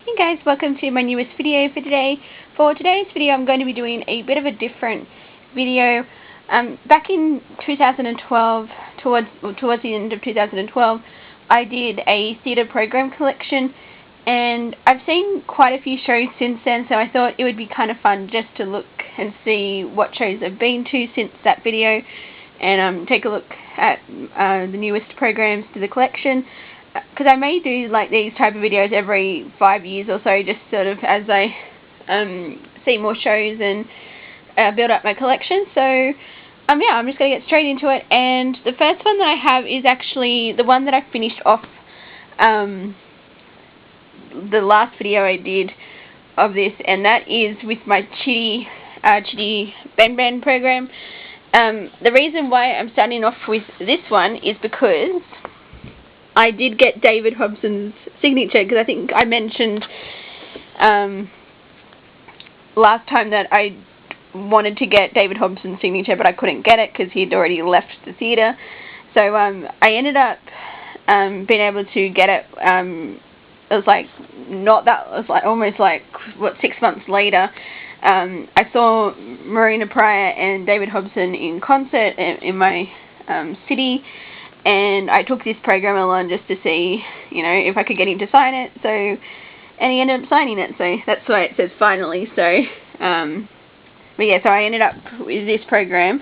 Hey guys, welcome to my newest video for today. For today's video I'm going to be doing a bit of a different video. Back in 2012, towards the end of 2012, I did a theatre program collection, and I've seen quite a few shows since then, so I thought it would be kind of fun just to look and see what shows I've been to since that video, and take a look at the newest programs to the collection. Because I may do like these type of videos every 5 years or so, just sort of as I see more shows and build up my collection. So yeah, I'm just going to get straight into it. And the first one that I have is actually the one that I finished off the last video I did of this, and that is with my Chitty Ben program. The reason why I'm starting off with this one is because I did get David Hobson's signature, because I think I mentioned last time that I wanted to get David Hobson's signature, but I couldn't get it because he'd already left the theatre. So I ended up being able to get it. It was like almost like 6 months later. I saw Marina Pryor and David Hobson in concert in my city. And I took this program along just to see, if I could get him to sign it. So, and he ended up signing it. So that's why it says finally. So, but yeah, so I ended up with this program.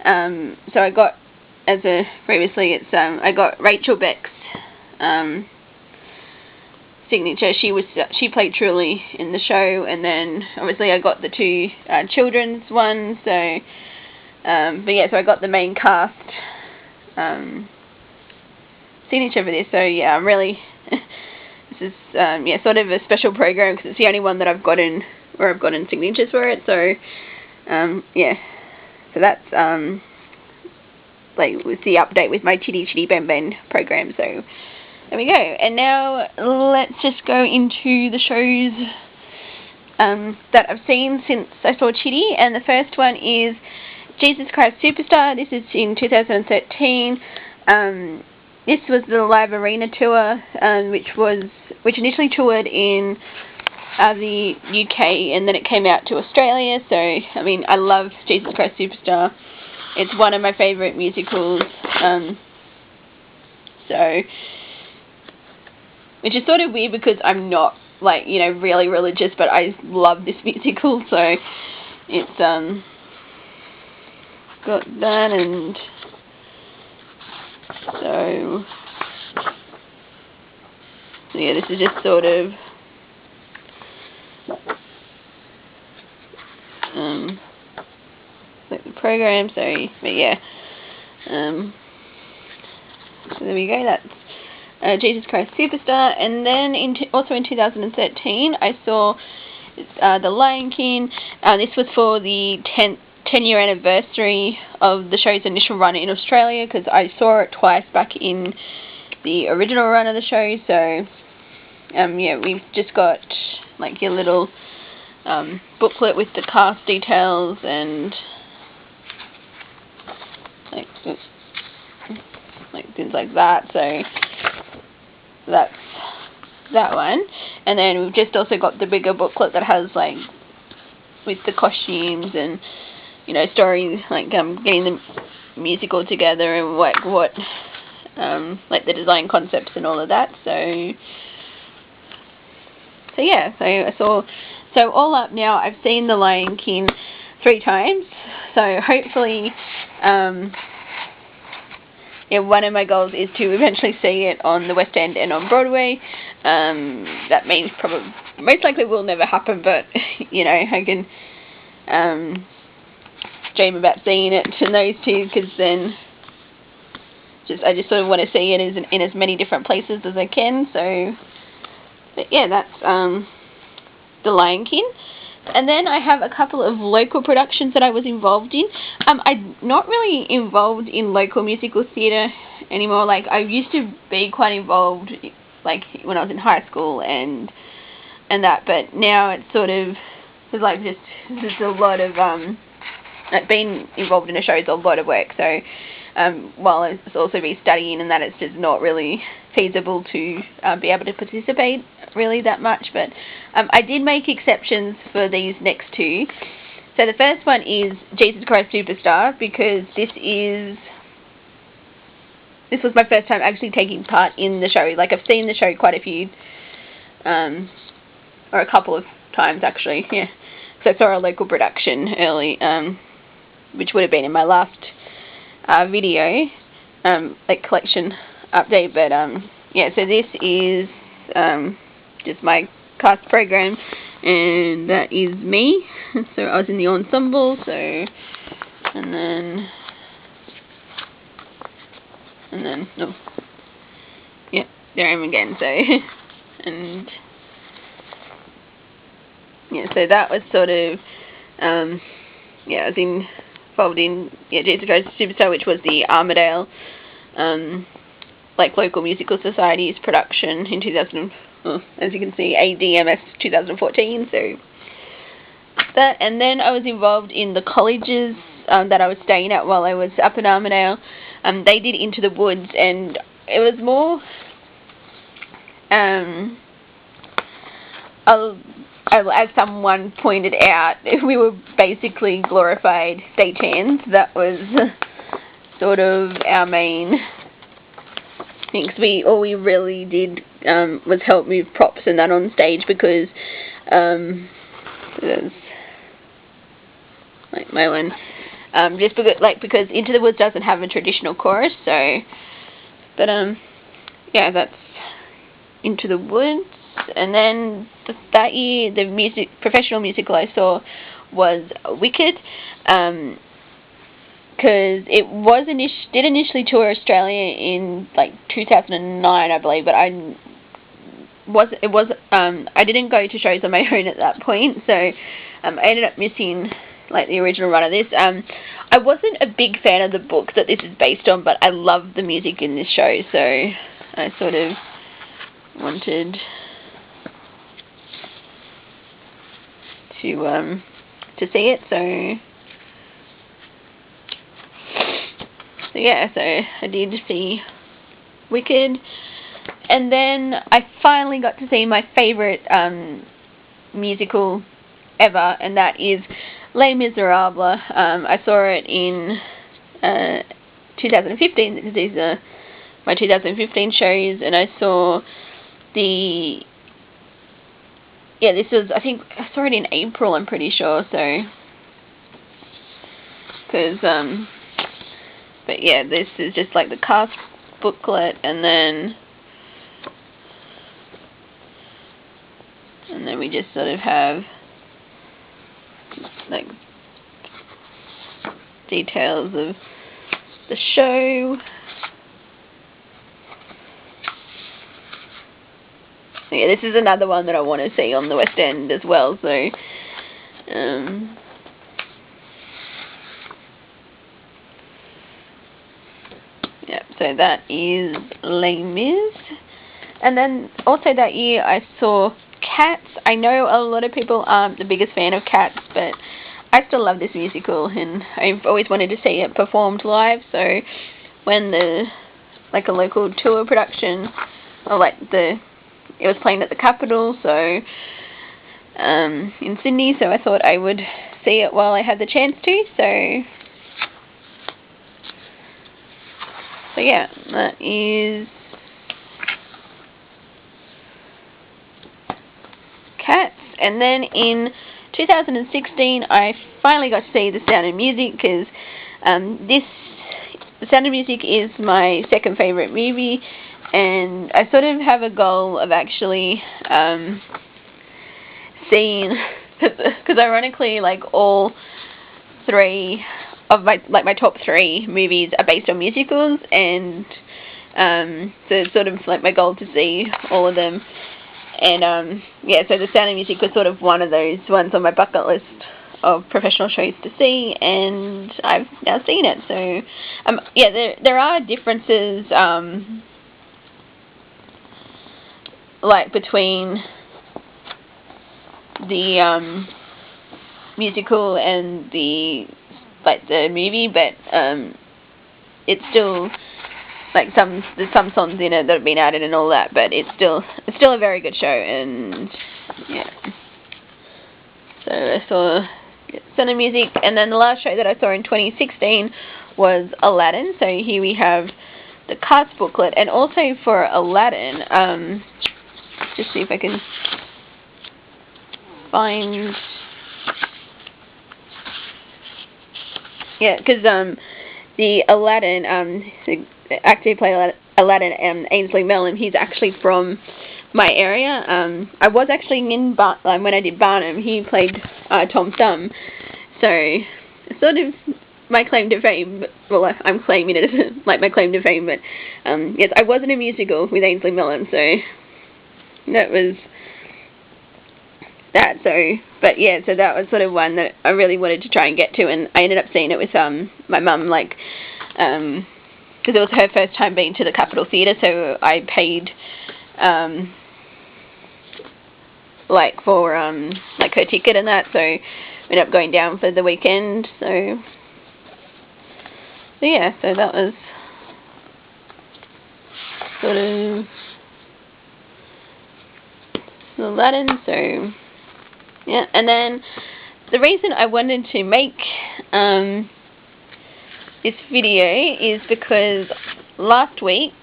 So I got, previously, I got Rachel Beck's signature. She played Truly in the show, and then obviously I got the two children's ones. So, but yeah, so I got the main cast signature for this. So yeah, I'm really this is sort of a special program because it's the only one that I've gotten where I've gotten signatures for it. So yeah, so that's like with the update with my Chitty Ben program. So there we go. And now let's just go into the shows that I've seen since I saw Chitty. And the first one is Jesus Christ Superstar. This is in 2013. This was the live arena tour, which initially toured in the UK, and then it came out to Australia. So I mean, I love Jesus Christ Superstar. It's one of my favourite musicals. So, which is sort of weird because I'm not really religious, but I love this musical. So it's got that, and so yeah, this is just sort of like the program. So but yeah, so there we go. That's Jesus Christ Superstar. And then also in 2013 I saw The Lion King. This was for the 10-year anniversary of the show's initial run in Australia, because I saw it twice back in the original run of the show. So yeah, we've just got like your little booklet with the cast details and like things like that. So that's that one. And then we've just also got the bigger booklet that has like with the costumes and stories, like getting the musical together and what like the design concepts and all of that. So yeah, so all up now I've seen The Lion King 3 times. So hopefully yeah, one of my goals is to eventually see it on the West End and on Broadway. That means most likely will never happen, but I can dream about seeing it in those two, because then I just sort of want to see it in as many different places as I can. So but yeah, that's The Lion King. And then I have a couple of local productions that I was involved in. I'm not really involved in local musical theatre anymore. Like, I used to be quite involved, like when I was in high school and that, but now it's sort of like there's a lot of like being involved in a show is a lot of work. So while it's also be studying and that, it's just not really feasible to be able to participate really that much, but I did make exceptions for these next two. So the first one is Jesus Christ Superstar, because this was my first time actually taking part in the show. Like, I've seen the show quite a few, or a couple of times actually, yeah. So I saw a local production early, which would have been in my last video, like collection update, but yeah, so this is just my cast program, and that is me. So I was in the ensemble, so, and then, oh, yeah, there I am again, so, and, yeah, so that was sort of, yeah, I was involved in, yeah, Jesus Christ Superstar, which was the Armidale, like, local musical society's production in 2000, well, as you can see, ADMS 2014, so that, and then I was involved in the colleges that I was staying at while I was up in Armidale. They did Into the Woods, and it was more, as someone pointed out, we were basically glorified stagehands. That was sort of our main things. All we really did was help move props and that on stage, because like my one, just because Into the Woods doesn't have a traditional chorus, so, but yeah, that's Into the Woods. And then that year, the professional musical I saw was Wicked, because it did initially tour Australia in like 2009, I believe, but I didn't go to shows on my own at that point, so I ended up missing like the original run of this. I wasn't a big fan of the book that this is based on, but I love the music in this show, so I sort of wanted to see it, so yeah, so I did see Wicked, and then I finally got to see my favourite musical ever, and that is Les Miserables. I saw it in 2015. These are my 2015 shows, and I saw this was, I think, I saw it in April, I'm pretty sure, so, because, but yeah, this is just like the cast booklet, and then we just sort of have, like, details of the show. Yeah, this is another one that I want to see on the West End as well, so, yeah, so that is Les Mis. And then also that year I saw Cats. I know a lot of people aren't the biggest fan of Cats, but I still love this musical, and I've always wanted to see it performed live, so when a local tour production, or it was playing at the Capitol, so in Sydney, so I thought I would see it while I had the chance to, so yeah, that is Cats. And then in 2016 I finally got to see The Sound of Music, because The Sound of Music is my second favourite movie, and I sort of have a goal of actually seeing, because ironically, like, all three of my top three movies are based on musicals, and so it's sort of like my goal to see all of them, and yeah, so The Sound of Music was sort of one of those ones on my bucket list of professional shows to see, and I've now seen it, so yeah, there are differences like between the musical and the movie, but it's still like there's some songs in it that have been added and all that, but it's still a very good show. And yeah, so I saw Sound of Music, and then the last show that I saw in 2016 was Aladdin. So here we have the cast booklet, and also for Aladdin, just see if I can find, yeah, because the Aladdin, the actor who played Aladdin, Ainsley Mellon, he's actually from my area. I was actually in when I did Barnum, he played Tom Thumb, so sort of my claim to fame. Well, I'm claiming it as like my claim to fame, but yes, I was in a musical with Ainsley Mellon, so that was that. So, but yeah, so that was sort of one that I really wanted to try and get to, and I ended up seeing it with my mum, like because it was her first time being to the Capitol Theatre, so I paid like for like her ticket and that, so I ended up going down for the weekend. So yeah, so that was sort of Aladdin. So yeah, and then the reason I wanted to make this video is because last week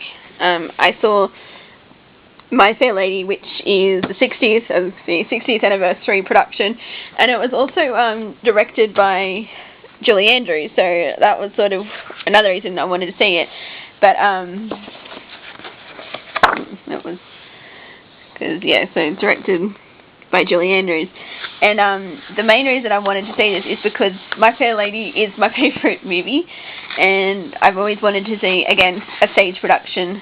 I saw My Fair Lady, which is the 60th anniversary production, and it was also directed by Julie Andrews, so that was sort of another reason I wanted to see it. But that was because, yeah, so directed by Julie Andrews, and the main reason I wanted to see this is because My Fair Lady is my favourite movie, and I've always wanted to see, again, a stage production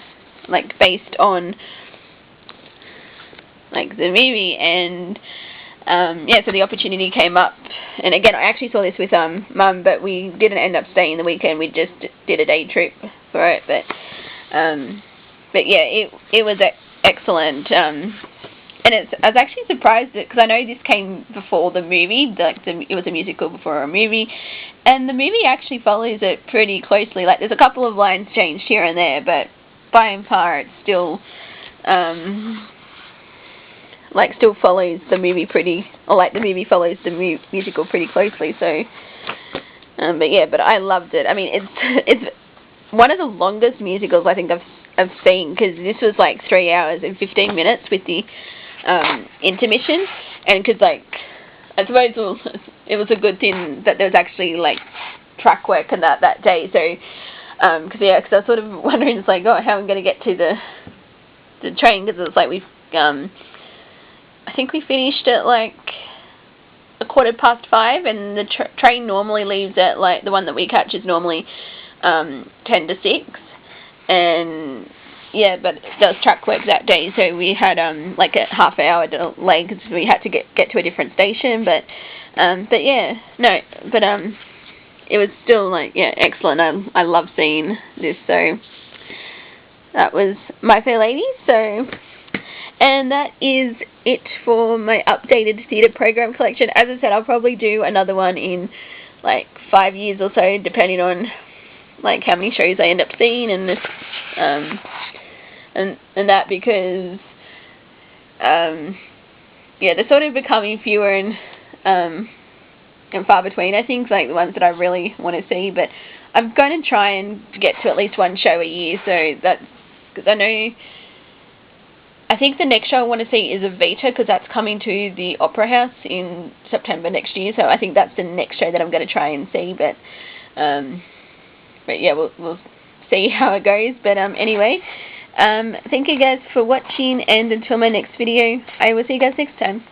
like based on like the movie. And yeah, so the opportunity came up, and again, I actually saw this with Mum, but we didn't end up staying the weekend. We just did a day trip for it. But yeah, it was excellent. And I was actually surprised because I know this came before the movie, it was a musical before a movie, and the movie actually follows it pretty closely. Like, there's a couple of lines changed here and there, but by and far it's still like still follows the movie the movie follows the musical pretty closely. So but yeah, but I loved it. I mean, it's one of the longest musicals I think I've seen, because this was like 3 hours and 15 minutes with the intermission, and because like I suppose it was a good thing that there was actually like track work and that day. So because I was sort of wondering, it's like, oh, how I'm going to get to the train, because it's like I think we finished at like 5:15, and the train normally leaves at, like, the one that we catch is normally 10 to 6, and yeah, but there was track work that day, so we had like a half-hour delay because we had to get to a different station. But yeah, no, but it was still, like, yeah, excellent. I love seeing this. So that was My Fair Lady. So, and that is it for my updated theatre program collection. As I said, I'll probably do another one in like 5 years or so, depending on like how many shows I end up seeing and this and that, because yeah, they're sort of becoming fewer and far between, I think, like the ones that I really want to see. But I'm going to try and get to at least one show a year, so that's because I think the next show I want to see is Evita, because that's coming to the Opera House in September next year, so I think that's the next show that I'm going to try and see. But yeah, we'll see how it goes. But anyway, thank you guys for watching, and until my next video, I will see you guys next time.